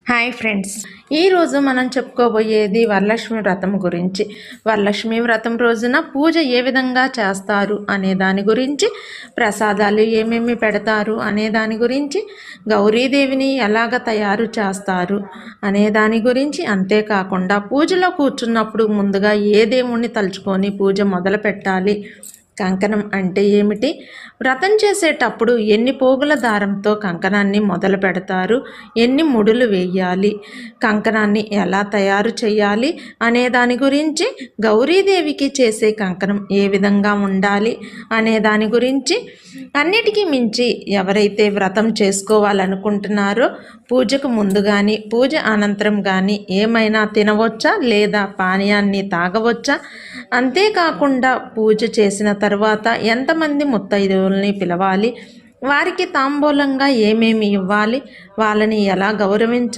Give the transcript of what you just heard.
Hi friends, ఈరోజు మనం చెప్పుకోబోయేది వరలక్ష్మి వ్రతం గురించి. వరలక్ష్మి వ్రతం రోజున పూజ ఏ విధంగా చేస్తారు అనే దాని గురించి, ప్రసాదాలు ఏమేమి పెడతారు అనే దాని గురించి, గౌరీదేవిని ఎలాగ తయారు చేస్తారు అనే దాని గురించి, అంతేకాకుండా పూజలో కూర్చున్నప్పుడు ముందుగా ఏ దేవుణ్ణి తలుచుకొని పూజ మొదలు పెట్టాలి, కంకణం అంటే ఏమిటి, వ్రతం చేసేటప్పుడు ఎన్ని పోగుల దారంతో కంకణాన్ని మొదలు పెడతారు, ఎన్ని ముడులు వేయాలి, కంకణాన్ని ఎలా తయారు చేయాలి అనే దాని గురించి, గౌరీదేవికి చేసే కంకణం ఏ విధంగా ఉండాలి అనే దాని గురించి, అన్నిటికీ మించి ఎవరైతే వ్రతం చేసుకోవాలనుకుంటున్నారో పూజకు ముందు కానీ పూజ అనంతరం కానీ ఏమైనా తినవచ్చా లేదా పానీయాన్ని తాగవచ్చా, అంతేకాకుండా పూజ చేసిన తర్వాత ఎంతమంది ముత్తైదువుల్ని పిలవాలి, వారికి తాంబూలంగా ఏమేమి ఇవ్వాలి, వాళ్ళని ఎలా గౌరవించాలి,